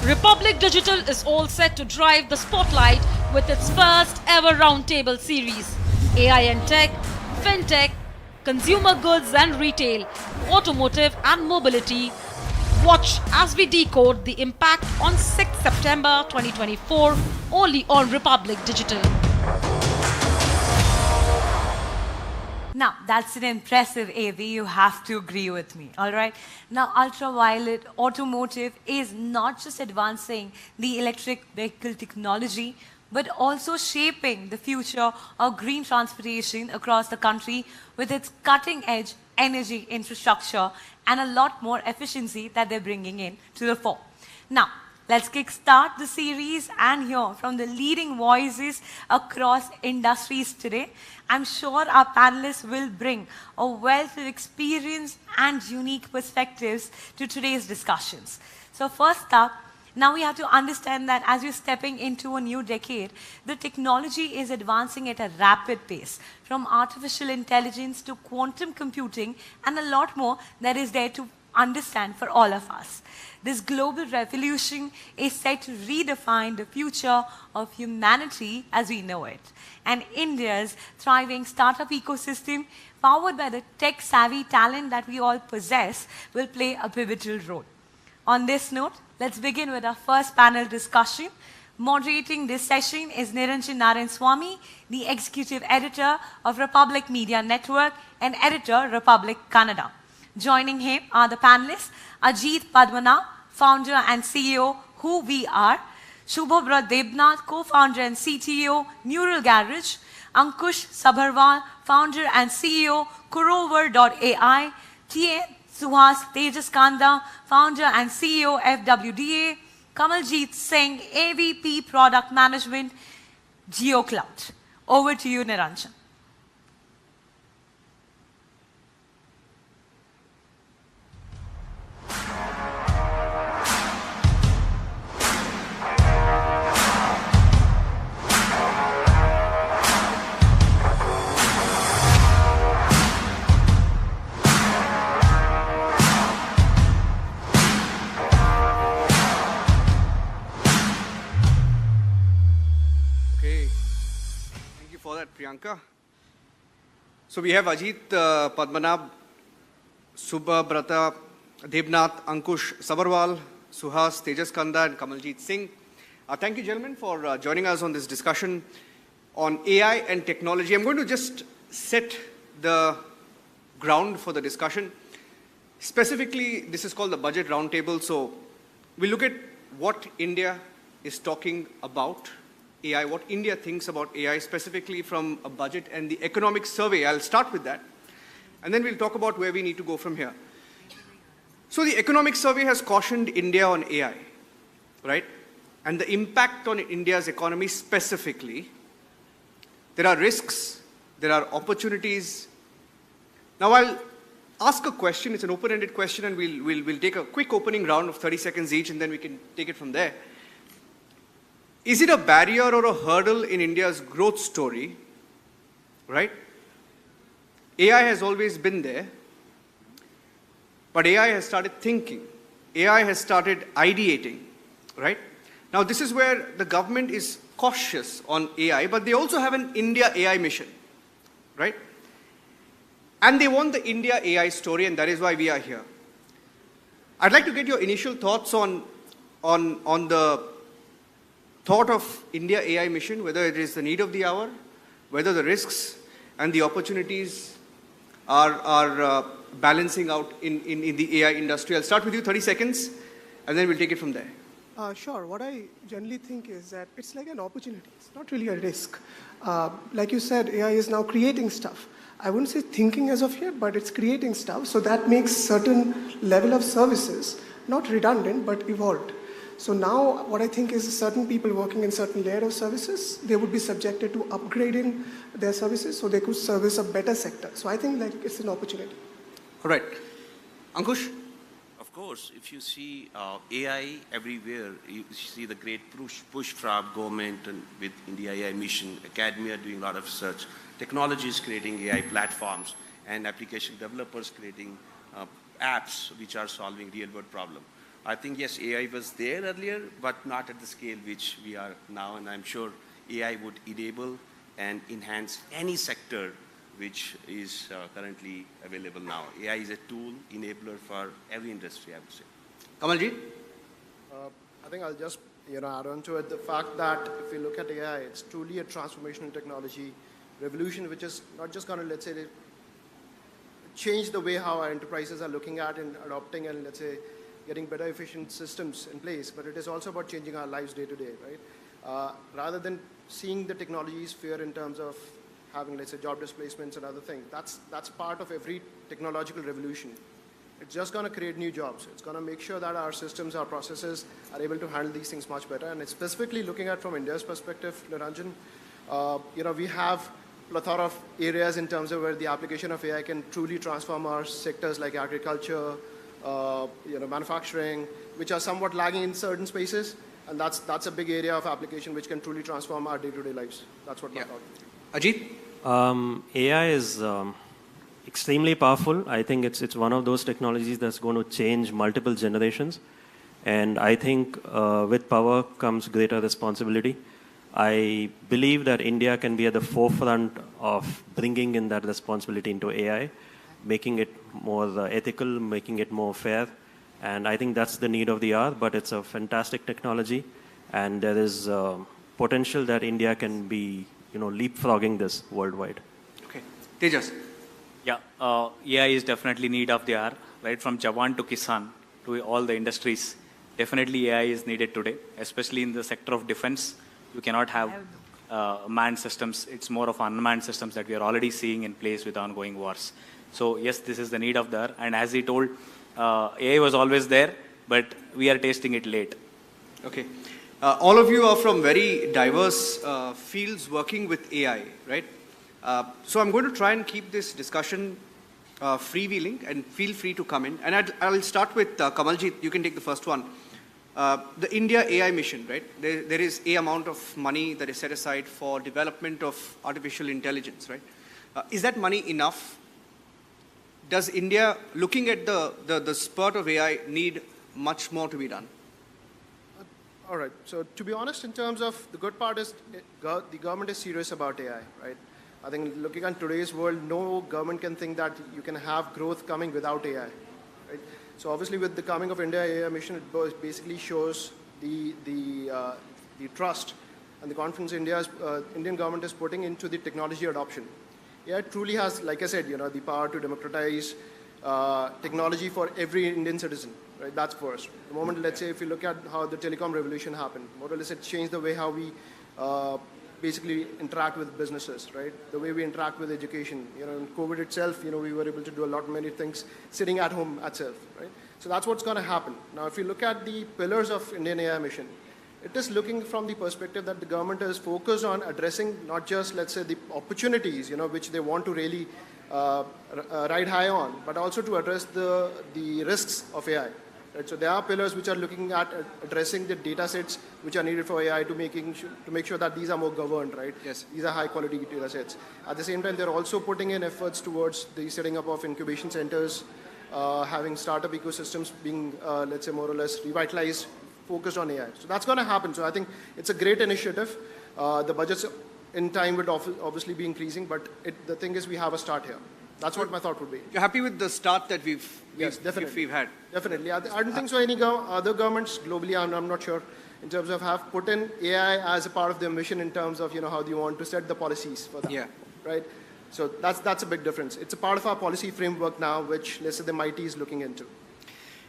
Republic Digital is all set to drive the spotlight with its first ever roundtable series. AI and tech, fintech, consumer goods and retail, automotive and mobility. Watch as we decode the impact on 6th September 2024 only on Republic Digital. Now, that's an impressive AV, you have to agree with me, all right? Now, ultraviolet automotive is not just advancing the electric vehicle technology, but also shaping the future of green transportation across the country with its cutting-edge energy infrastructure and a lot more efficiency that they're bringing in to the fore. Now, let's kickstart the series and hear from the leading voices across industries today. I'm sure our panelists will bring a wealth of experience and unique perspectives to today's discussions. So first up, now we have to understand that as we're stepping into a new decade, the technology is advancing at a rapid pace, from artificial intelligence to quantum computing, and a lot more that is there to understand for all of us. This global revolution is set to redefine the future of humanity as we know it. And India's thriving startup ecosystem, powered by the tech-savvy talent that we all possess, will play a pivotal role. On this note, let's begin with our first panel discussion. Moderating this session is Niranjan Narayan Swamy, the Executive Editor of Republic Media Network and Editor, Republic Kannada. Joining him are the panelists, Ajit Padmanabh, founder and CEO, Who We Are, Shubhabra Debnath, co-founder and CTO, Neural Garage, Ankush Sabharwal, founder and CEO, Kurover.ai, T.A. Suhas Tejaskanda, founder and CEO, FWDA, Kamaljit Singh, AVP Product Management, GeoCloud. Over to you, Niranjan. Priyanka. So we have Ajit Padmanabh, Subhabrata Debnath, Ankush Sabharwal, Suhas Tejaskanda, and Kamaljit Singh. Thank you, gentlemen, for joining us on this discussion on AI and technology. I'm going to just set the ground for the discussion. Specifically, this is called the Budget Roundtable. So we'll look at what India is talking about AI, what India thinks about AI, specifically from a budget and the economic survey. I'll start with that. And then we'll talk about where we need to go from here. So the economic survey has cautioned India on AI, right? And the impact on India's economy specifically. There are risks, there are opportunities. Now I'll ask a question, it's an open-ended question, and we'll take a quick opening round of 30 seconds each, and then we can take it from there. Is it a barrier or a hurdle in India's growth story, right? AI has always been there, but AI has started thinking. AI has started ideating, right? Now, this is where the government is cautious on AI, but they also have an India AI mission, right? And they want the India AI story, and that is why we are here. I'd like to get your initial thoughts on the thought of India AI mission, whether it is the need of the hour, whether the risks and the opportunities are balancing out in the AI industry. I'll start with you, 30 seconds, and then we'll take it from there. Sure. What I generally think is that it's like an opportunity. It's not really a risk. Like you said, AI is now creating stuff. I wouldn't say thinking as of yet, but it's creating stuff. So that makes certain level of services not redundant, but evolved. So now what I think is certain people working in certain layer of services, they would be subjected to upgrading their services so they could service a better sector. So I think like it's an opportunity. All right. Ankush? Of course, if you see AI everywhere, you see the great push from government and with India AI mission, academia doing a lot of research, technologies creating AI platforms, and application developers creating apps which are solving real-world problems. I think, yes, AI was there earlier, but not at the scale which we are now, and I'm sure AI would enable and enhance any sector which is currently available now. AI is a tool, enabler for every industry, I would say. Kamalji? I think I'll just add on to it the fact that if you look at AI, it's truly a transformational technology revolution, which is not just going to, let's say, change the way how our enterprises are looking at and adopting and, let's say, getting better efficient systems in place, but it is also about changing our lives day to day, right? Rather than seeing the technology sphere in terms of having, let's say, job displacements and other things, that's part of every technological revolution. It's just going to create new jobs. It's going to make sure that our systems, our processes are able to handle these things much better. And it's specifically looking at from India's perspective, Niranjan, we have a plethora of areas in terms of where the application of AI can truly transform our sectors like agriculture, manufacturing, which are somewhat lagging in certain spaces. And that's a big area of application which can truly transform our day-to-day lives. That's what my thought is. Ajit? AI is extremely powerful. I think it's one of those technologies that's going to change multiple generations. And I think with power comes greater responsibility. I believe that India can be at the forefront of bringing in that responsibility into AI, making it more ethical, making it more fair. And I think that's the need of the hour, but it's a fantastic technology. And there is potential that India can be, leapfrogging this worldwide. Okay. Tejas? Yeah, AI is definitely need of the hour, right? From Jawan to Kisan to all the industries. Definitely AI is needed today, especially in the sector of defense. You cannot have manned systems. It's more of unmanned systems that we are already seeing in place with ongoing wars. So yes, this is the need of the hour. And as he told, AI was always there, but we are tasting it late. Okay. All of you are from very diverse fields working with AI, right? So I'm going to try and keep this discussion freewheeling, and feel free to come in. And I'll start with Kamalji. You can take the first one. The India AI mission, right? There is a amount of money that is set aside for development of artificial intelligence, right? Is that money enough? Does India, looking at the spurt of AI, need much more to be done? All right. So to be honest, in terms of the good part is the government is serious about AI, right? I think looking at today's world, no government can think that you can have growth coming without AI, right? So obviously with the coming of India AI mission, it basically shows the trust and the confidence Indian government is putting into the technology adoption. AI truly has, like I said, the power to democratize technology for every Indian citizen, right? That's first. The moment, let's say, if you look at how the telecom revolution happened, more or less it changed the way how we basically interact with businesses, right? The way we interact with education. In COVID itself, we were able to do many things sitting at home itself, right? So that's what's going to happen. Now, if you look at the pillars of Indian AI mission, it is looking from the perspective that the government is focused on addressing not just, let's say, the opportunities, which they want to really ride high on, but also to address the risks of AI. Right? So there are pillars which are looking at addressing the data sets which are needed for AI to make sure that these are more governed, right? Yes. These are high quality data sets. At the same time, they're also putting in efforts towards the setting up of incubation centers, having startup ecosystems being, let's say, more or less revitalized, focused on AI. So that's going to happen. So I think it's a great initiative. The budgets in time would obviously be increasing, but the thing is we have a start here. That's what my thought would be. You're happy with the start that we've had? Definitely. I don't think so any other governments globally, I'm not sure, in terms of have put in AI as a part of their mission in terms of, how do you want to set the policies for that. Yeah. Right? So that's a big difference. It's a part of our policy framework now, which, let's say, the MIT is looking into.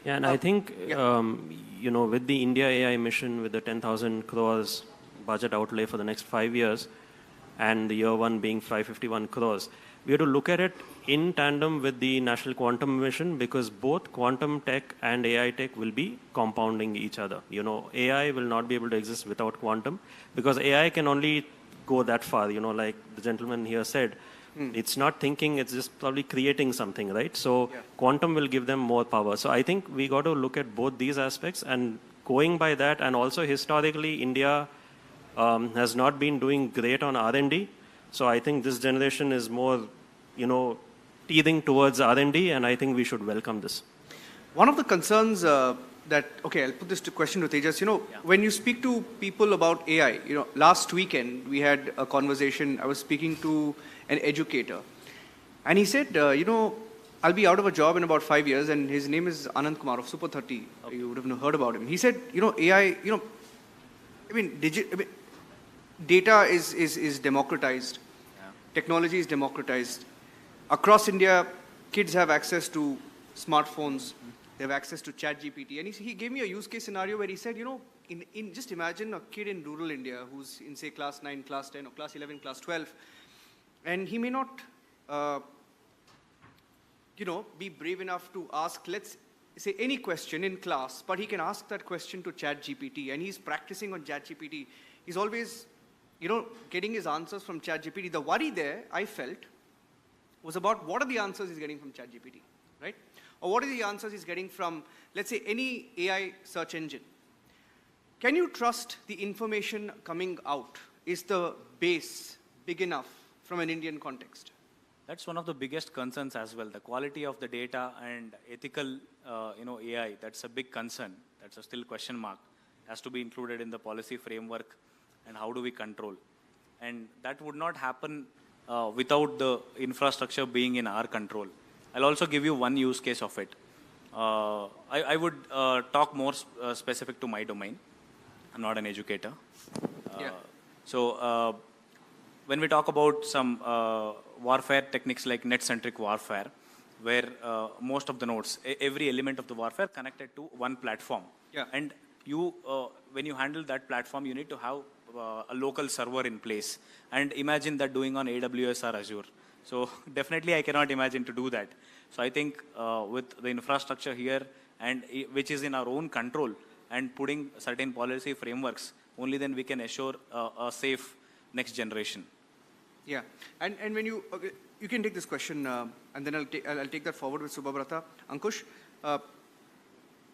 Yeah, and I think, with the India AI mission, with the 10,000 crores budget outlay for the next 5 years, and the year one being 551 crores, we have to look at it in tandem with the National Quantum Mission, because both quantum tech and AI tech will be compounding each other. AI will not be able to exist without quantum, because AI can only go that far, like the gentleman here said. It's not thinking, it's just probably creating something, right? So quantum will give them more power. So I think we got to look at both these aspects, and going by that, and also historically, India has not been doing great on R&D. So I think this generation is more, teething towards R&D, and I think we should welcome this. One of the concerns that, okay, I'll put this question to Tejas. When you speak to people about AI, last weekend we had a conversation. I was speaking to an educator, and he said, I'll be out of a job in about 5 years, and his name is Anand Kumar of Super 30. Okay. You would have heard about him. He said, AI, data is democratized. Yeah. Technology is democratized. Across India, kids have access to smartphones. They have access to ChatGPT. And he gave me a use case scenario where he said, just imagine a kid in rural India who's in, say, class 9, class 10, or class 11, class 12, and he may not, be brave enough to ask, let's say, any question in class, but he can ask that question to ChatGPT, and he's practicing on ChatGPT. He's always, getting his answers from ChatGPT. The worry there, I felt, was about what are the answers he's getting from ChatGPT, right? Or what are the answers he's getting from, let's say, any AI search engine? Can you trust the information coming out? Is the base big enough from an Indian context? That's one of the biggest concerns as well. The quality of the data and ethical, AI, that's a big concern. That's a still question mark. It has to be included in the policy framework, and how do we control? And that would not happen without the infrastructure being in our control. I'll also give you one use case of it. I would talk more specific to my domain. I'm not an educator. So when we talk about some warfare techniques like net-centric warfare, where most of the nodes, every element of the warfare connected to one platform. Yeah. And you, when you handle that platform, you need to have a local server in place. And imagine that doing on AWS or Azure. So definitely I cannot imagine to do that. So I think with the infrastructure here, and which is in our own control, and putting certain policy frameworks, only then we can assure a safe next generation. Yeah, and when you can take this question, and then I'll take that forward with Subhabrata. Ankush,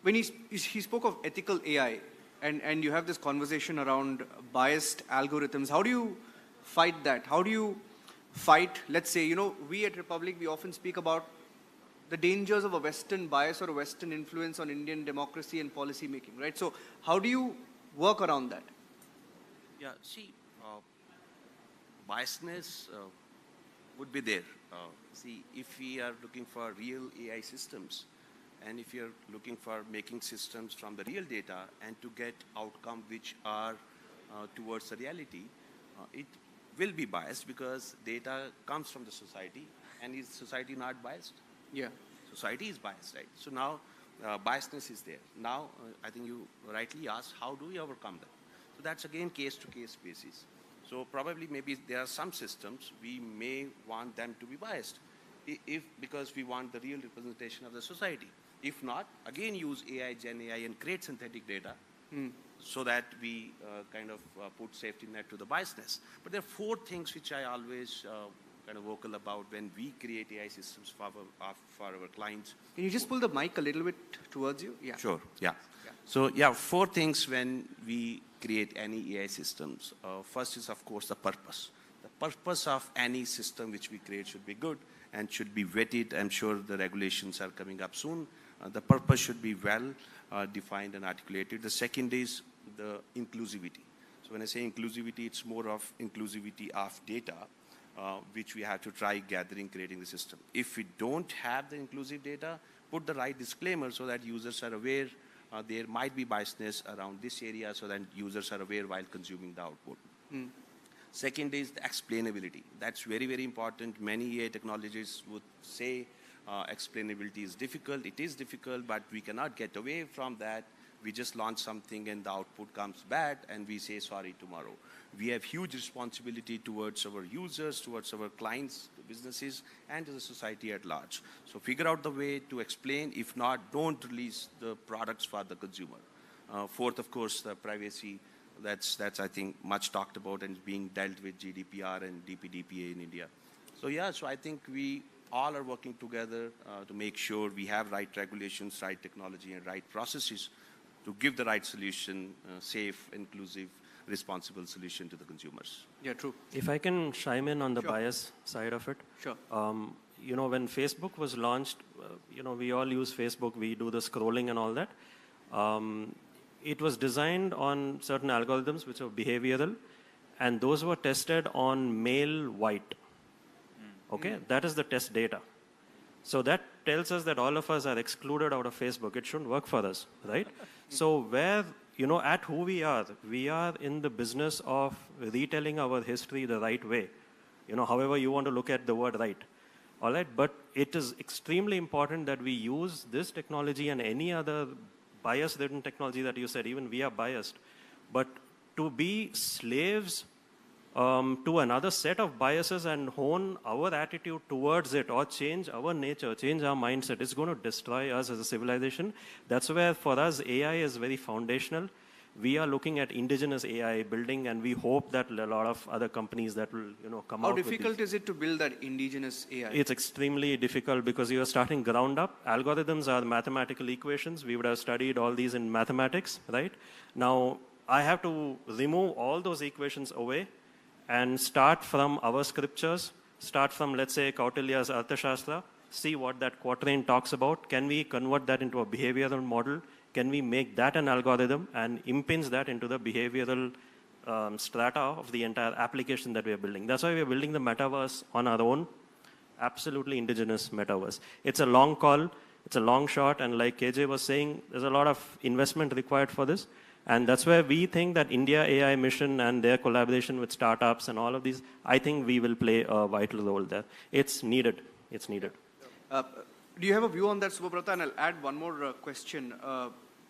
when he spoke of ethical AI, and you have this conversation around biased algorithms, how do you fight that? How do you fight, let's say, we at Republic, we often speak about the dangers of a Western bias or a Western influence on Indian democracy and policy making, right? So how do you work around that? Yeah, see, biasness would be there. See, if we are looking for real AI systems, and if you're looking for making systems from the real data and to get outcome which are towards the reality, it will be biased because data comes from the society, and is society not biased? Yeah. Society is biased, right? So now biasness is there. Now, I think you rightly asked, how do we overcome that? So that's again case-to-case basis. So probably maybe there are some systems we may want them to be biased, because we want the real representation of the society. If not, again use AI, Gen AI, and create synthetic data so that we kind of put safety net to the biasness. But there are 4 things which I always kind of vocal about when we create AI systems for our clients. Can you just pull the mic a little bit towards you? Yeah. Sure, yeah. So yeah, 4 things when we create any AI systems. First is, of course, the purpose. The purpose of any system which we create should be good and should be vetted. I'm sure the regulations are coming up soon. The purpose should be well defined and articulated. The second is the inclusivity. So when I say inclusivity, it's more of inclusivity of data, which we have to try gathering, creating the system. If we don't have the inclusive data, put the right disclaimer so that users are aware there might be biasness around this area, so that users are aware while consuming the output. Second is the explainability. That's very, very important. Many AI technologists would say explainability is difficult. It is difficult, but we cannot get away from that. We just launch something and the output comes bad and we say sorry tomorrow. We have huge responsibility towards our users, towards our clients, businesses, and to the society at large. So figure out the way to explain. If not, don't release the products for the consumer. Fourth, of course, the privacy. That's I think much talked about and being dealt with GDPR and DPDPA in India. So yeah, so I think we all are working together to make sure we have right regulations, right technology, and right processes to give the right solution, safe, inclusive, responsible solution to the consumers. Yeah, true. If I can chime in on the Sure. bias side of it. Sure. When Facebook was launched, we all use Facebook, we do the scrolling and all that. It was designed on certain algorithms which are behavioral, and those were tested on male white. Okay, that is the test data. So that tells us that all of us are excluded out of Facebook. It shouldn't work for us, right? So where, at who we are in the business of retelling our history the right way. However you want to look at the word right. All right, but it is extremely important that we use this technology and any other bias-ridden technology that you said, even we are biased, but to be slaves to another set of biases and hone our attitude towards it or change our nature, change our mindset, is going to destroy us as a civilization. That's where for us AI is very foundational. We are looking at indigenous AI building, and we hope that a lot of other companies that will come out with How difficult is it to build that indigenous AI? It's extremely difficult because you are starting ground up. Algorithms are mathematical equations. We would have studied all these in mathematics, right? Now, I have to remove all those equations away and start from our scriptures, start from, let's say, Kautilya's Arthashastra, see what that quatrain talks about. Can we convert that into a behavioral model? Can we make that an algorithm and impinge that into the behavioral strata of the entire application that we are building? That's why we are building the metaverse on our own, absolutely indigenous metaverse. It's a long call, it's a long shot, and like KJ was saying, there's a lot of investment required for this. And that's where we think that India AI mission and their collaboration with startups and all of these, I think we will play a vital role there. It's needed. It's needed. Do you have a view on that, Subhabrata? And I'll add one more question.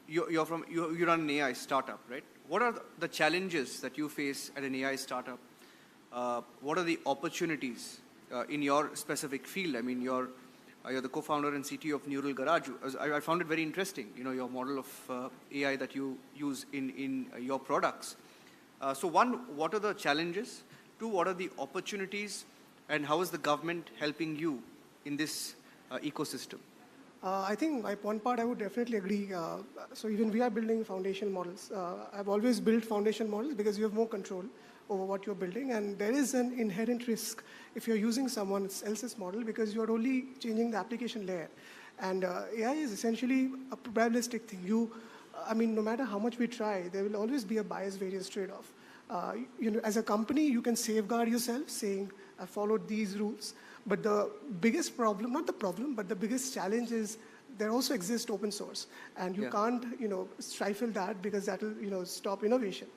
You run an AI startup, right? What are the challenges that you face at an AI startup? What are the opportunities in your specific field? I mean, you're the co-founder and CTO of Neural Garage. I found it very interesting, your model of AI that you use in your products. So one, what are the challenges? Two, what are the opportunities? And how is the government helping you in this ecosystem? I think one part I would definitely agree. So even we are building foundation models. I've always built foundation models because you have more control over what you're building, and there is an inherent risk if you're using someone else's model because you're only changing the application layer. And AI is essentially a probabilistic thing. No matter how much we try, there will always be a bias variance trade-off. As a company, you can safeguard yourself saying, I followed these rules. But the biggest problem, not the problem, but the biggest challenge is there also exists open source. And you can't, stifle that because that will, stop innovation.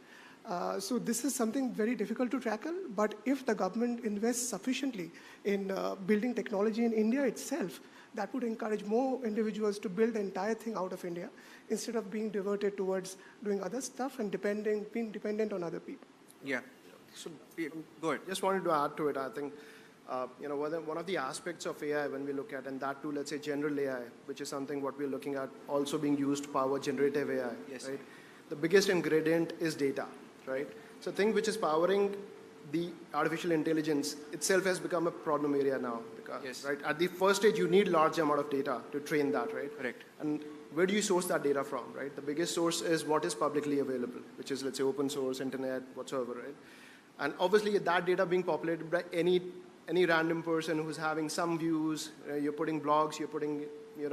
So this is something very difficult to tackle. But if the government invests sufficiently in building technology in India itself, that would encourage more individuals to build the entire thing out of India instead of being diverted towards doing other stuff and being dependent on other people. Yeah. So, go ahead. Just wanted to add to it. I think, one of the aspects of AI when we look at, and that too, let's say general AI, which is something what we're looking at also being used to power generative AI, Yes. right? The biggest ingredient is data, right? So thing which is powering the artificial intelligence itself has become a problem area now. Because, Yes. right? At the first stage, you need large amount of data to train that, right? Correct. And where do you source that data from, right? The biggest source is what is publicly available, which is, let's say, open source, internet, whatsoever, right? And obviously, that data being populated by any random person who's having some views, you're putting blogs, you're putting,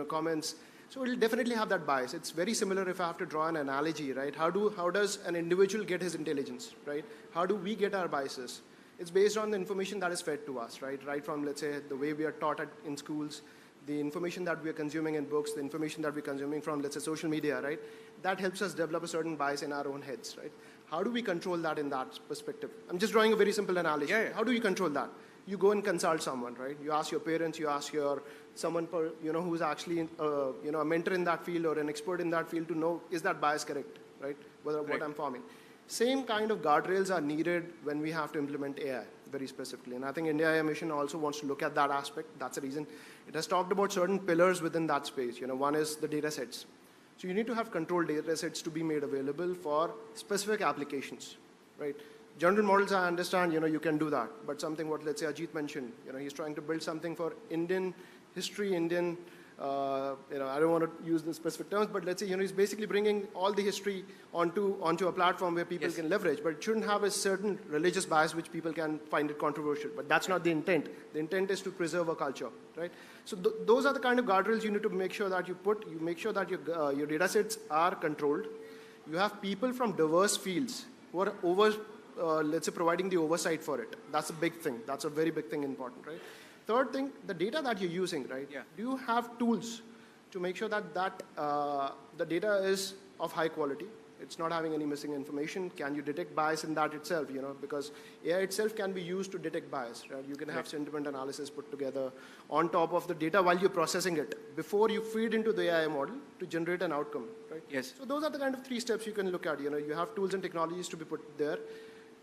comments. So it'll definitely have that bias. It's very similar if I have to draw an analogy, right? How does an individual get his intelligence, right? How do we get our biases? It's based on the information that is fed to us, right? Right from, let's say, the way we are taught in schools, the information that we are consuming in books, the information that we're consuming from, let's say, social media, right? That helps us develop a certain bias in our own heads, right? How do we control that in that perspective? I'm just drawing a very simple analogy. Yeah. How do you control that? You go and consult someone, right? You ask your parents, you ask someone, who's actually, a mentor in that field or an expert in that field to know, is that bias correct, right? What I'm forming. Same kind of guardrails are needed when we have to implement AI very specifically. And I think India AI Mission also wants to look at that aspect. That's the reason it has talked about certain pillars within that space. One is the data sets. So you need to have controlled data sets to be made available for specific applications, right? General models, I understand, you can do that. But something what, let's say, Ajit mentioned, he's trying to build something for Indian history, Indian I don't want to use the specific terms, but let's say, he's basically bringing all the history onto a platform where people can leverage, but it shouldn't have a certain religious bias which people can find it controversial. But that's not the intent. The intent is to preserve a culture, right? So those are the kind of guardrails you need to make sure that you make sure that your data sets are controlled. You have people from diverse fields who are let's say, providing the oversight for it. That's a big thing. That's a very big thing important, right? Third thing, the data that you're using, right? Yeah. Do you have tools to make sure that the data is of high quality? It's not having any missing information. Can you detect bias in that itself? Because AI itself can be used to detect bias, right? You can have sentiment analysis put together on top of the data while you're processing it before you feed into the AI model to generate an outcome, right? Yes. So those are the kind of 3 steps you can look at. You have tools and technologies to be put there,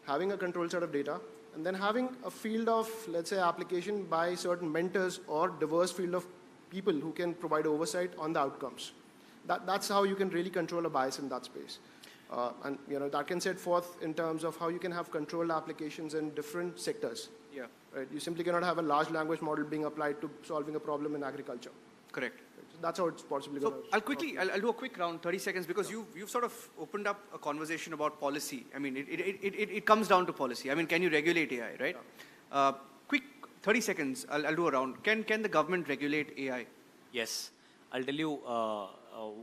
having a controlled set of data, and then having a field of, let's say, application by certain mentors or diverse field of people who can provide oversight on the outcomes. That's how you can really control a bias in that space. And that can set forth in terms of how you can have controlled applications in different sectors. Yeah. Right? You simply cannot have a large language model being applied to solving a problem in agriculture. Correct. So that's how it's possibly going to. I'll do a quick round, 30 seconds, because you've sort of opened up a conversation about policy. I mean, it comes down to policy. I mean, can you regulate AI, right? Yeah. Quick, 30 seconds, I'll do a round. Can the government regulate AI? Yes. I'll tell you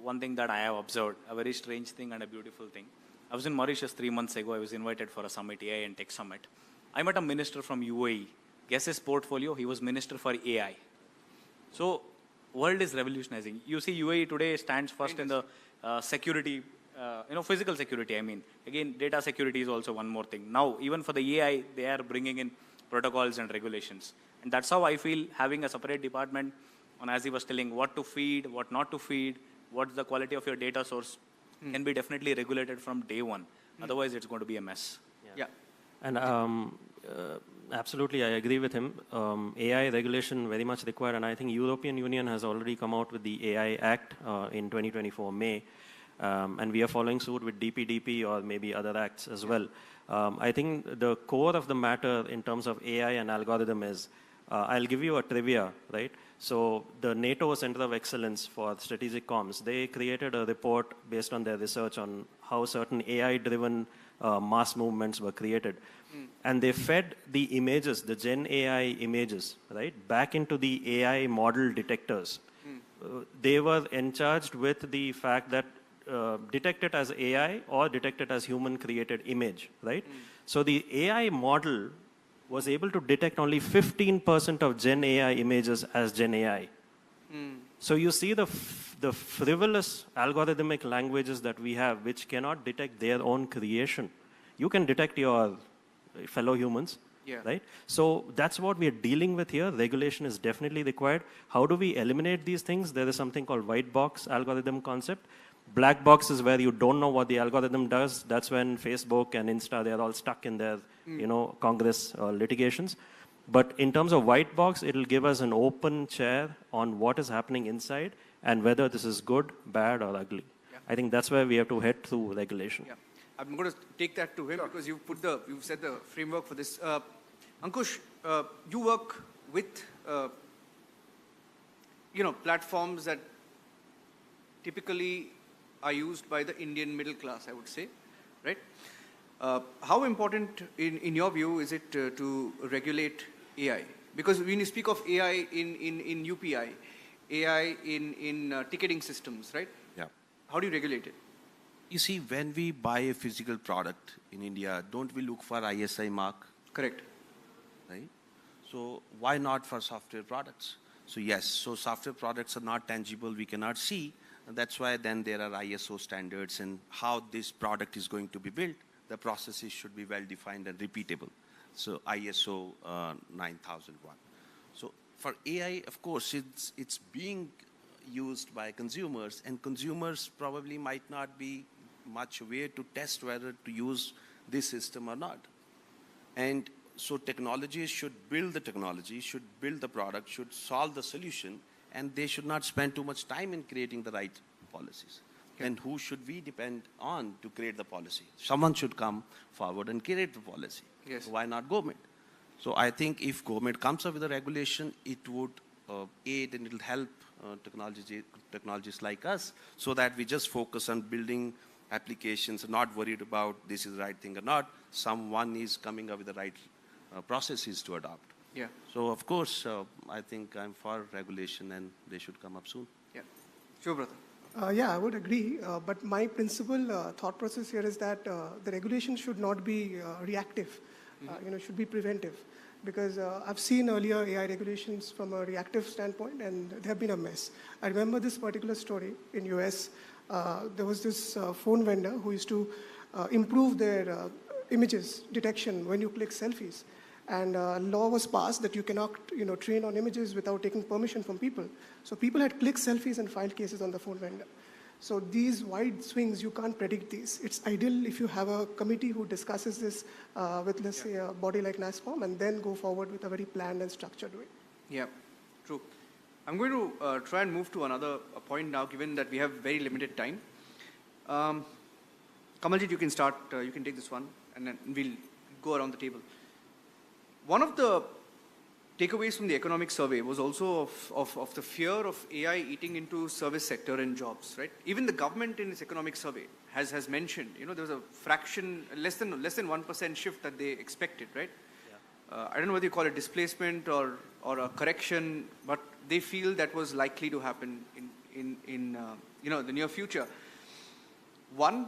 one thing that I have observed, a very strange thing and a beautiful thing. I was in Mauritius 3 months ago. I was invited for a summit, AI and Tech Summit. I met a minister from UAE. Guess his portfolio? He was minister for AI. So, world is revolutionizing. You see, UAE today stands first in the security, physical security. I mean, again, data security is also one more thing. Now, even for the AI, they are bringing in protocols and regulations. And that's how I feel having a separate department on, as he was telling, what to feed, what not to feed, what's the quality of your data source, can be definitely regulated from day one. Otherwise, it's going to be a mess. Yeah. And absolutely, I agree with him. AI regulation very much required, and I think European Union has already come out with the AI Act in 2024 May, and we are following suit with DPDP or maybe other acts as well. I think the core of the matter in terms of AI and algorithm is, I'll give you a trivia, right? So the NATO Center of Excellence for Strategic Comms, they created a report based on their research on how certain AI-driven mass movements were created. And they fed the images, the Gen AI images, right, back into the AI model detectors. They were charged with the fact that detect it as AI or detect it as human-created image, right? So the AI model was able to detect only 15% of Gen AI images as Gen AI. So you see the frivolous algorithmic languages that we have, which cannot detect their own creation. You can detect your fellow humans, right? So that's what we are dealing with here. Regulation is definitely required. How do we eliminate these things? There is something called white box algorithm concept. Black box is where you don't know what the algorithm does. That's when Facebook and Insta, they're all stuck in their, Congress litigations. But in terms of white box, it'll give us an open chair on what is happening inside and whether this is good, bad, or ugly. I think that's where we have to head through regulation. I'm going to take that to him because you've set the framework for this. Ankush, you work with, platforms that typically are used by the Indian middle class, I would say, right? How important, in your view, is it to regulate AI? Because when you speak of AI in UPI, AI in ticketing systems, right? Yeah. How do you regulate it? You see, when we buy a physical product in India, don't we look for ISI mark? Correct. Right? So why not for software products? So yes, so software products are not tangible, we cannot see. And that's why then there are ISO standards and how this product is going to be built. The processes should be well defined and repeatable. So ISO 9001. So for AI, of course, it's being used by consumers, and consumers probably might not be much aware to test whether to use this system or not. And so technologies should build the technology, should build the product, should solve the solution, and they should not spend too much time in creating the right policies. Then who should we depend on to create the policy? Someone should come forward and create the policy. Yes. Why not government? So I think if government comes up with a regulation, it would aid and it will help technologists like us, so that we just focus on building applications, not worried about this is the right thing or not. Someone is coming up with the right processes to adopt. Yeah. So of course, I think I'm for regulation, and they should come up soon. Yeah. Sure, brother. Yeah, I would agree. But my principal thought process here is that the regulation should not be reactive. Should be preventive. Because I've seen earlier AI regulations from a reactive standpoint, and they have been a mess. I remember this particular story in US. There was this phone vendor who used to improve their images detection when you click selfies. And a law was passed that you cannot, train on images without taking permission from people. So people had clicked selfies and filed cases on the phone vendor. So these wide swings, you can't predict these. It's ideal if you have a committee who discusses this with, let's say, a body like NASSCOM, and then go forward with a very planned and structured way. Yeah, true. I'm going to try and move to another point now, given that we have very limited time. Kamaljeet, you can start. You can take this one, and then we'll go around the table. One of the takeaways from the economic survey was also of the fear of AI eating into service sector and jobs, right? Even the government in its economic survey has mentioned, there was a fraction, less than 1% shift that they expected, right? Yeah. I don't know whether you call it displacement or a correction, but they feel that was likely to happen in the near future. One,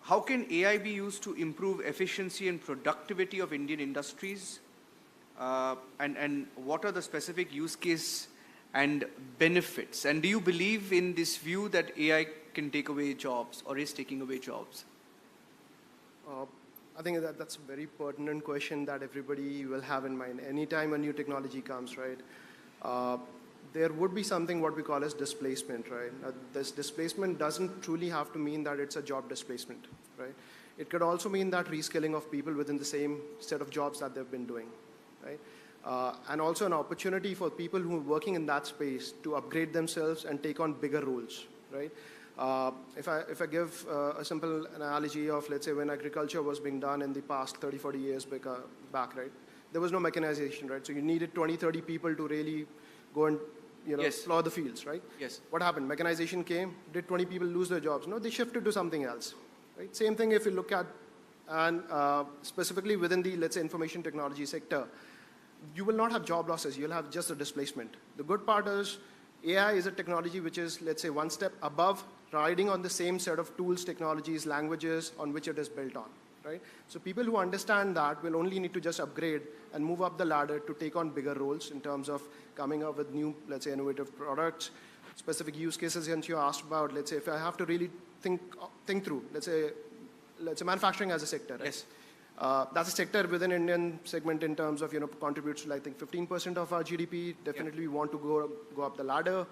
how can AI be used to improve efficiency and productivity of Indian industries? And what are the specific use case and benefits? And do you believe in this view that AI can take away jobs or is taking away jobs? I think that's a very pertinent question that everybody will have in mind. Anytime a new technology comes, right, there would be something what we call as displacement, right? This displacement doesn't truly have to mean that it's a job displacement, right? It could also mean that reskilling of people within the same set of jobs that they've been doing, right? And also an opportunity for people who are working in that space to upgrade themselves and take on bigger roles, right? If I give a simple analogy of, let's say, when agriculture was being done in the past 30, 40 years back, right? There was no mechanization, right? So you needed 20, 30 people to really go and plow the fields, right? Yes. What happened? Mechanization came. Did 20 people lose their jobs? No, they shifted to something else, right? Same thing if you look at, and specifically within the, let's say, information technology sector, you will not have job losses. You'll have just a displacement. The good part is AI is a technology which is, let's say, one step above, riding on the same set of tools, technologies, languages on which it is built on, right? So people who understand that will only need to just upgrade and move up the ladder to take on bigger roles in terms of coming up with new, let's say, innovative products, specific use cases. And you asked about, let's say, if I have to really think through, let's say manufacturing as a sector, right? Yes. That's a sector within Indian segment in terms of, contributes to, I think, 15% of our GDP. Definitely we want to go up the ladder.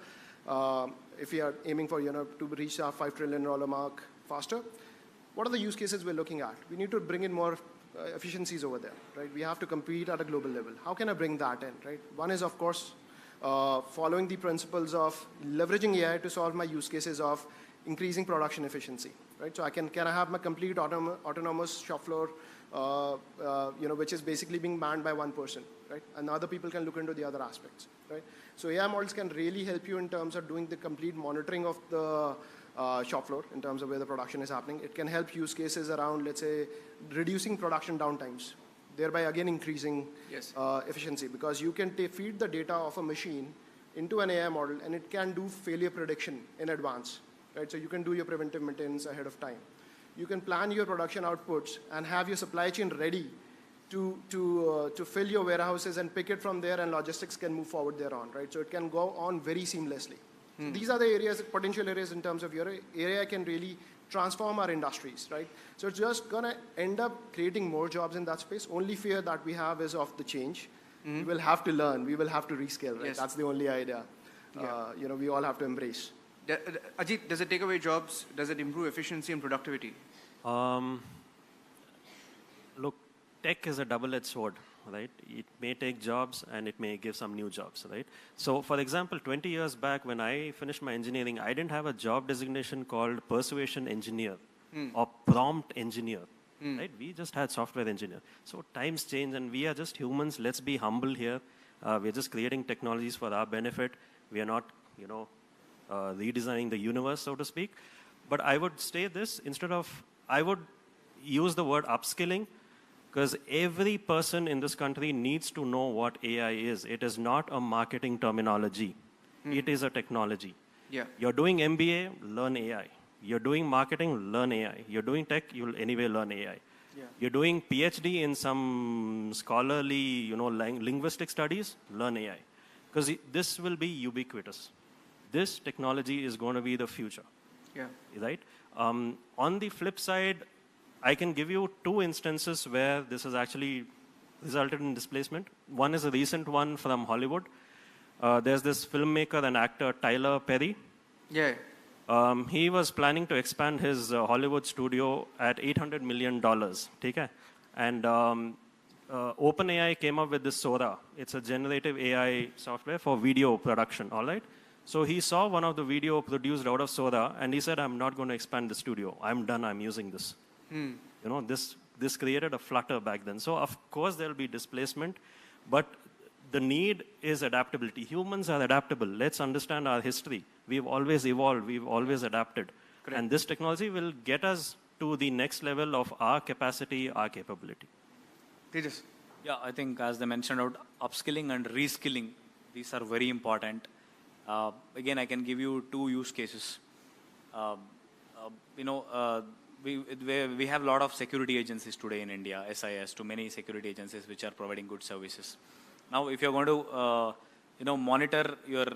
If we are aiming for, to reach our $5 trillion mark faster. What are the use cases we're looking at? We need to bring in more efficiencies over there, right? We have to compete at a global level. How can I bring that in, right? One is, of course, following the principles of leveraging AI to solve my use cases of increasing production efficiency, right? So can I have my complete autonomous shop floor, which is basically being manned by one person, right? And other people can look into the other aspects, right? So AI models can really help you in terms of doing the complete monitoring of the shop floor in terms of where the production is happening. It can help use cases around, let's say, reducing production downtimes, thereby again increasing efficiency, because you can feed the data of a machine into an AI model and it can do failure prediction in advance, right? So you can do your preventive maintenance ahead of time. You can plan your production outputs and have your supply chain ready to fill your warehouses and pick it from there, and logistics can move forward thereon, right? So it can go on very seamlessly. So these are the areas, potential areas in terms of your area can really transform our industries, right? So it's just going to end up creating more jobs in that space. Only fear that we have is of the change. We will have to learn. We will have to rescale, right? Yes. That's the only idea. Yeah. We all have to embrace. Ajit, does it take away jobs? Does it improve efficiency and productivity? Look, tech is a double-edged sword, right? It may take jobs and it may give some new jobs, right? So, for example, 20 years back when I finished my engineering, I didn't have a job designation called persuasion engineer or prompt engineer, right? We just had software engineer. So times change and we are just humans. Let's be humble here. We're just creating technologies for our benefit. We are not, redesigning the universe, so to speak. But I would say this, I would use the word upskilling, because every person in this country needs to know what AI is. It is not a marketing terminology. It is a technology. Yeah. You're doing MBA, learn AI. You're doing marketing, learn AI. You're doing tech, you'll anyway learn AI. Yeah. You're doing PhD in some scholarly, linguistic studies, learn AI. Because this will be ubiquitous. This technology is going to be the future. Yeah. Right? On the flip side, I can give you 2 instances where this has actually resulted in displacement. One is a recent one from Hollywood. There's this filmmaker and actor, Tyler Perry. Yeah. He was planning to expand his Hollywood studio at $800 million. Okay? And OpenAI came up with this Sora. It's a generative AI software for video production. All right? So he saw one of the video produced out of Sora, and he said, I'm not going to expand the studio. I'm done. I'm using this. This created a flutter back then. So, of course, there will be displacement, but the need is adaptability. Humans are adaptable. Let's understand our history. We've always evolved. We've always adapted. Correct. And this technology will get us to the next level of our capacity, our capability. Tejas. Yeah, I think as they mentioned out, upskilling and reskilling, these are very important. Again, I can give you 2 use cases. We have a lot of security agencies today in India, SIS, to many security agencies which are providing good services. Now, if you're going to, monitor your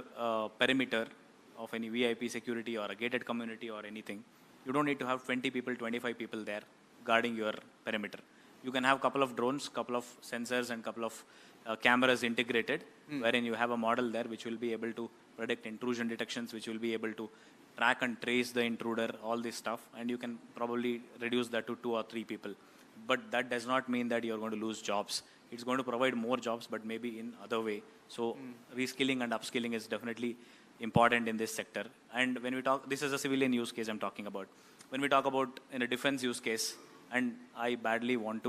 perimeter of any VIP security or a gated community or anything, you don't need to have 20 people, 25 people there guarding your perimeter. You can have a couple of drones, couple of sensors, and couple of cameras integrated, wherein you have a model there which will be able to predict intrusion detections, which will be able to track and trace the intruder, all this stuff, and you can probably reduce that to 2 or 3 people. But that does not mean that you're going to lose jobs. It's going to provide more jobs, but maybe in other way. So reskilling and upskilling is definitely important in this sector. And when we talk, this is a civilian use case I'm talking about. When we talk about in a defense use case, and I barely want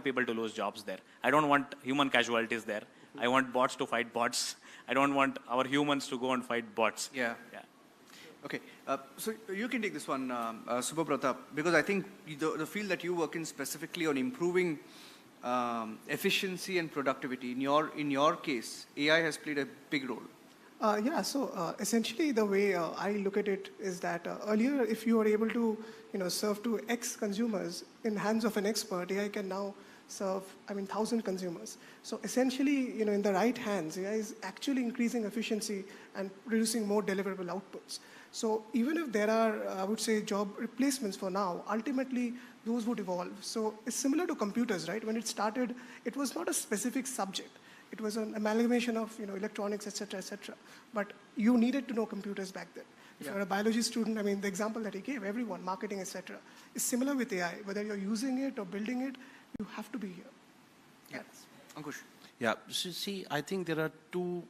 people to lose jobs there. I don't want human casualties there. I want bots to fight bots. I don't want our humans to go and fight bots. Yeah. Okay, so you can take this one, Subha Pratap, because I think the field that you work in specifically on improving efficiency and productivity, in your case, AI has played a big role. So essentially the way I look at it is that earlier, if you were able to, serve to X consumers in hands of an expert, AI can now serve, 1,000 consumers. So essentially, in the right hands, AI is actually increasing efficiency and producing more deliverable outputs. So even if there are, I would say, job replacements for now, ultimately those would evolve. So it's similar to computers, right? When it started, it was not a specific subject. It was an amalgamation of electronics, etc., etc. But you needed to know computers back then. If you're a biology student, the example that he gave, everyone, marketing, etc., is similar with AI. Whether you're using it or building it, you have to be here. Yes. Ankush. Yeah, so see, I think there are 2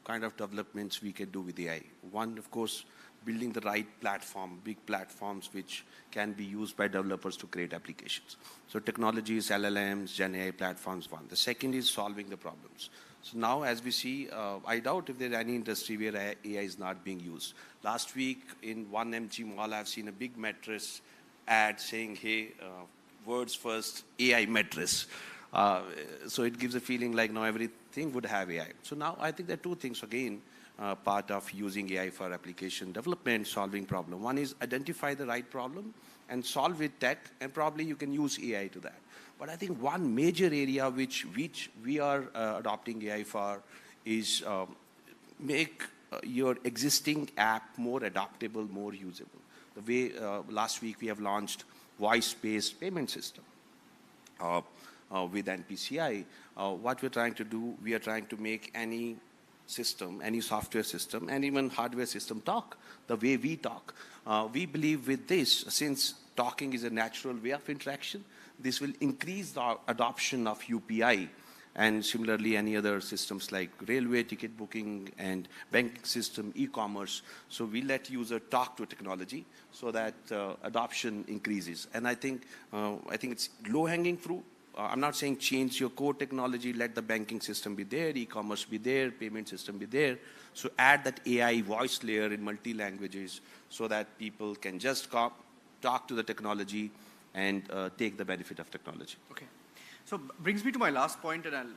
kind of developments we can do with AI. One, of course, building the right platform, big platforms which can be used by developers to create applications. So technologies, LLMs, Gen AI platforms, one. The second is solving the problems. So now as we see, I doubt if there's any industry where AI is not being used. Last week in 1MG Mall, I've seen a big mattress ad saying, hey, words first, AI mattress. So it gives a feeling like now everything would have AI. So now I think there are 2 things again, part of using AI for application development, solving problem. One is identify the right problem and solve with tech, and probably you can use AI to that. But I think one major area which we are adopting AI for is make your existing app more adaptable, more usable. The way last week we have launched voice-based payment system with NPCI. What we're trying to do, we are trying to make any system, any software system, and even hardware system talk the way we talk. We believe with this, since talking is a natural way of interaction, this will increase the adoption of UPI, and similarly any other systems like railway ticket booking and banking system, e-commerce. So we let user talk to technology so that adoption increases. And I think it's low-hanging fruit. I'm not saying change your core technology, let the banking system be there, e-commerce be there, payment system be there. So add that AI voice layer in multi-languages so that people can just talk to the technology and take the benefit of technology. Okay. So brings me to my last point, and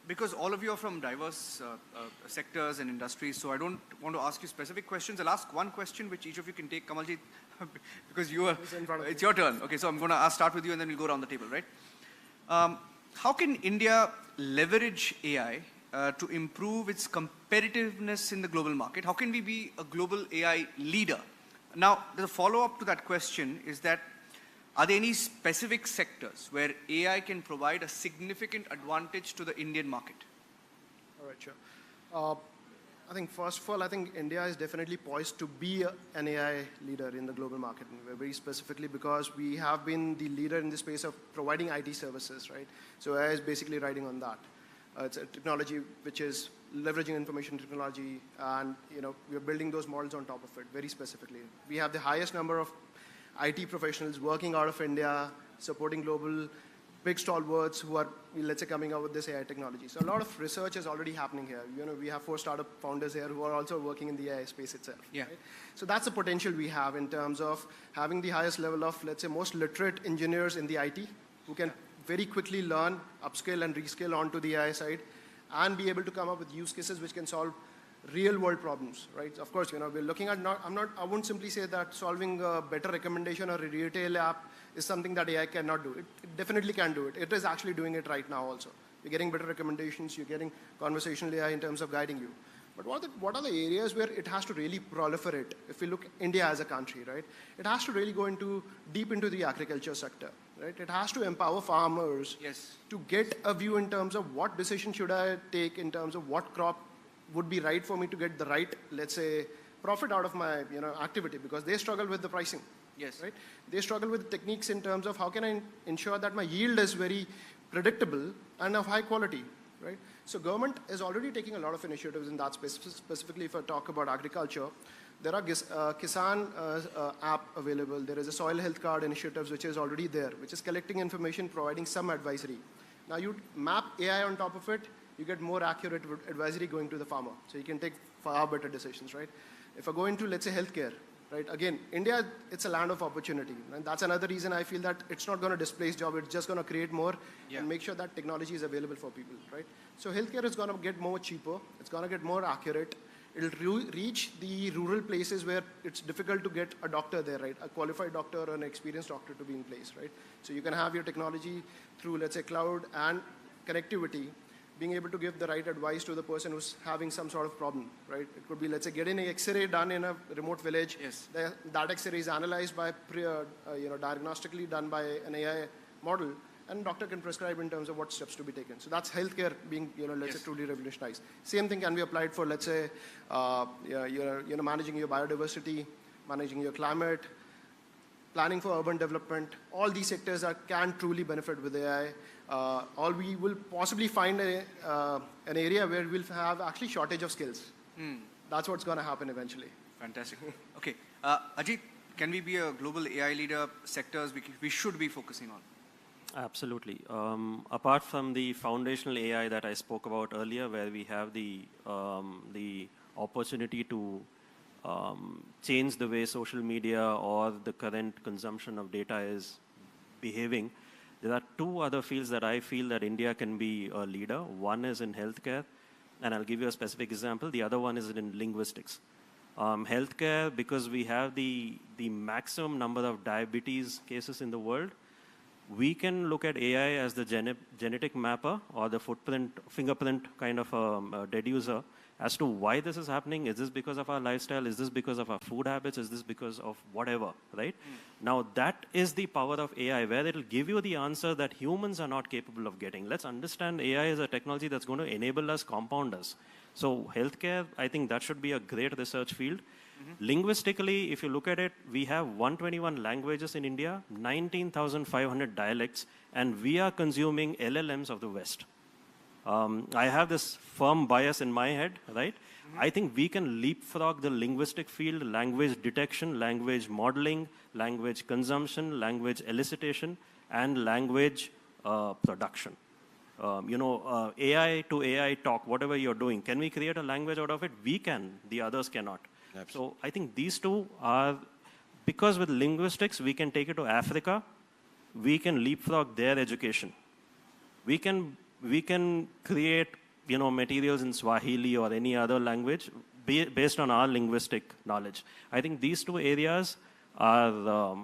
because all of you are from diverse sectors and industries, so I don't want to ask you specific questions. I'll ask one question which each of you can take. Kamalji, because it's your turn. Okay, so I'm going to start with you and then we'll go around the table, right? How can India leverage AI to improve its competitiveness in the global market? How can we be a global AI leader? Now, the follow-up to that question is that, are there any specific sectors where AI can provide a significant advantage to the Indian market? All right, sure. I think first of all, I think India is definitely poised to be an AI leader in the global market, very specifically because we have been the leader in the space of providing IT services, right? So AI is basically riding on that. It's a technology which is leveraging information technology, and we are building those models on top of it, very specifically. We have the highest number of IT professionals working out of India, supporting global big stalwarts who are, let's say, coming out with this AI technology. So a lot of research is already happening here. We have 4 startup founders here who are also working in the AI space itself. Yeah. Right? So that's the potential we have in terms of having the highest level of, let's say, most literate engineers in the IT who can very quickly learn, upskill and reskill onto the AI side and be able to come up with use cases which can solve real world problems, right? Of course, we're looking at I won't simply say that solving a better recommendation or a retail app is something that AI cannot do. It definitely can do it. It is actually doing it right now also. You're getting better recommendations, you're getting conversational AI in terms of guiding you. But what are the areas where it has to really proliferate? If we look at India as a country, right? It has to really go deep into the agriculture sector, right? It has to empower farmers to get a view in terms of what decision should I take in terms of what crop would be right for me to get the right, let's say, profit out of my activity, because they struggle with the pricing. Yes. Right? They struggle with techniques in terms of how can I ensure that my yield is very predictable and of high quality. Right? So government is already taking a lot of initiatives in that space. Specifically, if I talk about agriculture, there are Kisan app available. There is a soil health card initiatives which is already there, which is collecting information, providing some advisory. Now you map AI on top of it, you get more accurate advisory going to the farmer. So you can take far better decisions, right? If I go into, let's say, healthcare, right? Again, India, it's a land of opportunity. And that's another reason I feel that it's not going to displace jobs. It's just going to create more and make sure that technology is available for people, right? So healthcare is going to get more cheaper. It's going to get more accurate. It'll reach the rural places where it's difficult to get a doctor there, right? A qualified doctor or an experienced doctor to be in place, right? So you can have your technology through, let's say, cloud and connectivity, being able to give the right advice to the person who's having some sort of problem, right? It could be, let's say, getting an X-ray done in a remote village. Yes. That X-ray is analyzed by, diagnostically done by an AI model, and doctor can prescribe in terms of what steps to be taken. So that's healthcare being, let's say, truly revolutionized. Same thing can be applied for, let's say, managing your biodiversity, managing your climate, planning for urban development. All these sectors can truly benefit with AI. We will possibly find an area where we'll have actually shortage of skills. That's what's going to happen eventually. Fantastic. Okay. Ajit, can we be a global AI leader, sectors we should be focusing on? Absolutely. Apart from the foundational AI that I spoke about earlier, where we have the opportunity to change the way social media or the current consumption of data is behaving, there are 2 other fields that I feel that India can be a leader. One is in healthcare, and I'll give you a specific example. The other one is in linguistics. Healthcare, because we have the maximum number of diabetes cases in the world, we can look at AI as the genetic mapper or the fingerprint kind of deducer as to why this is happening. Is this because of our lifestyle? Is this because of our food habits? Is this because of whatever, right? Now, that is the power of AI, where it will give you the answer that humans are not capable of getting. Let's understand AI is a technology that's going to enable us, compound us. So healthcare, I think that should be a great research field. Linguistically, if you look at it, we have 121 languages in India, 19,500 dialects, and we are consuming LLMs of the West. I have this firm bias in my head, right? I think we can leapfrog the linguistic field, language detection, language modeling, language consumption, language elicitation, and language production. AI to AI talk, whatever you're doing, can we create a language out of it? We can, the others cannot. Absolutely. So I think these two are, because with linguistics, we can take it to Africa, we can leapfrog their education. We can create, materials in Swahili or any other language based on our linguistic knowledge. I think these two areas are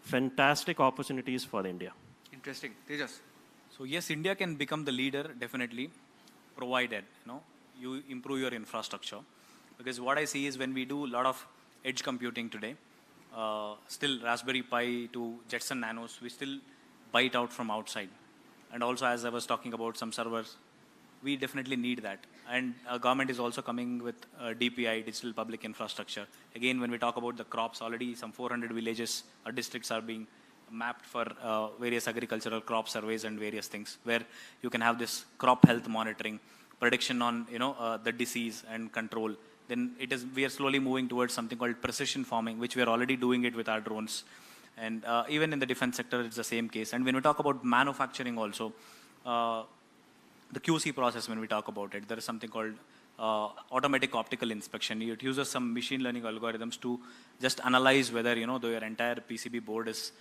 fantastic opportunities for India. Interesting. Tejas. So yes, India can become the leader, definitely, provided you improve your infrastructure. Because what I see is when we do a lot of edge computing today, still Raspberry Pi to Jetson Nanos, we still buy it out from outside. And also, as I was talking about some servers, we definitely need that. And government is also coming with DPI, Digital Public Infrastructure. Again, when we talk about the crops, already some 400 villages or districts are being mapped for various agricultural crop surveys and various things, where you can have this crop health monitoring, prediction on the disease and control. Then we are slowly moving towards something called precision farming, which we are already doing it with our drones. And even in the defense sector, it's the same case. And when we talk about manufacturing also, the QC process, when we talk about it, there is something called automatic optical inspection. It uses some machine learning algorithms to just analyze whether your entire PCB board is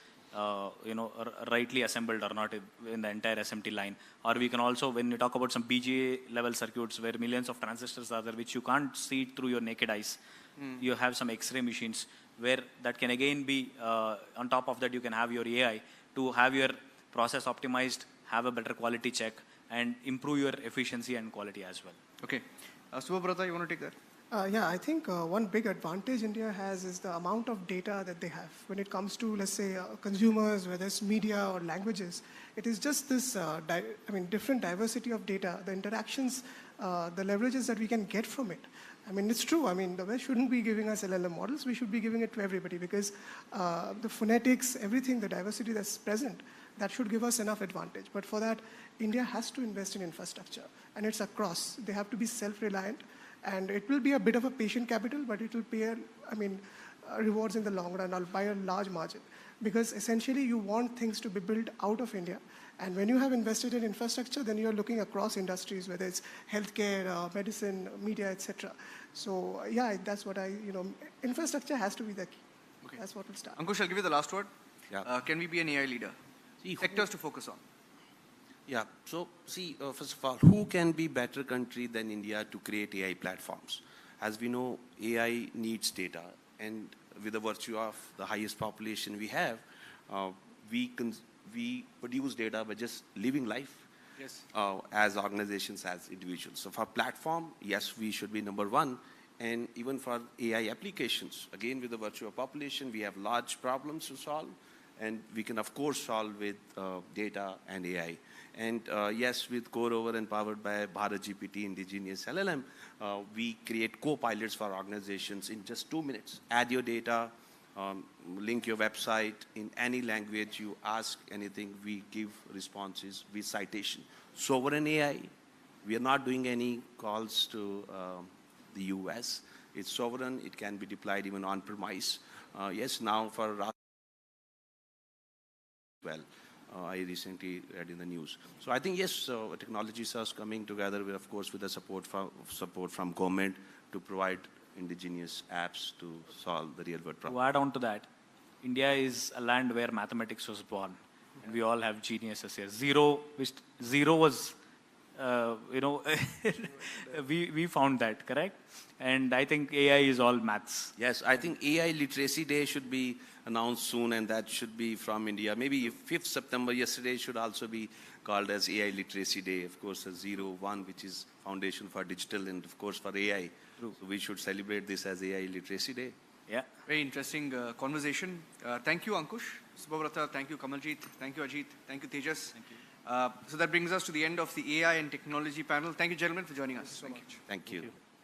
rightly assembled or not in the entire SMT line. Or we can also, when you talk about some BGA level circuits where millions of transistors are there, which you can't see through your naked eyes, you have some X-ray machines where that can again be, on top of that you can have your AI to have your process optimized, have a better quality check, and improve your efficiency and quality as well. Okay. Subhabrata, you want to take that? Yeah, I think one big advantage India has is the amount of data that they have. When it comes to, let's say, consumers, whether it's media or languages, it is just this, different diversity of data, the interactions, the leverages that we can get from it. I mean, it's true. I mean, the West shouldn't be giving us LLM models. We should be giving it to everybody because the phonetics, everything, the diversity that's present, that should give us enough advantage. But for that, India has to invest in infrastructure, and it's across. They have to be self-reliant. And it will be a bit of a patient capital, but it will pay, rewards in the long run, by a large margin. Because essentially you want things to be built out of India. And when you have invested in infrastructure, then you're looking across industries, whether it's healthcare, medicine, media, etc. So yeah, that's what infrastructure has to be the key. Okay. That's what will start. Ankush, I'll give you the last word. Yeah. Can we be an AI leader? Sectors to focus on. Yeah, so see, first of all, who can be better country than India to create AI platforms? As we know, AI needs data, and with the virtue of the highest population we have, we produce data by just living life. Yes. As organizations, as individuals. So for platform, yes, we should be number one. And even for AI applications, again, with the virtue of population, we have large problems to solve. And we can, of course, solve with data and AI. And yes, with core over and powered by Bharat GPT indigenous LLM, we create co-pilots for organizations in just 2 minutes. Add your data, link your website in any language, you ask anything, we give responses with citation. Sovereign AI, we are not doing any calls to the US. It's sovereign, it can be deployed even on-premise. Yes, now for well. I recently read in the news. So I think, yes, technologies are coming together, with, of course, with the support from government to provide indigenous apps to solve the real-world problem. To add on to that, India is a land where mathematics was born. And we all have geniuses here. Zero was, we found that, correct? And I think AI is all maths. Yes, I think AI Literacy Day should be announced soon, and that should be from India. Maybe 5th September, yesterday, should also be called as AI Literacy Day. Of course, 01, which is Foundation for Digital, and of course for AI. True. So we should celebrate this as AI Literacy Day. Yeah. Very interesting conversation. Thank you, Ankush. Subhabrata, thank you, Kamaljeet. Thank you, Ajit. Thank you, Tejas. Thank you. So that brings us to the end of the AI and technology panel. Thank you, gentlemen, for joining us. Thank you so much. Thank you.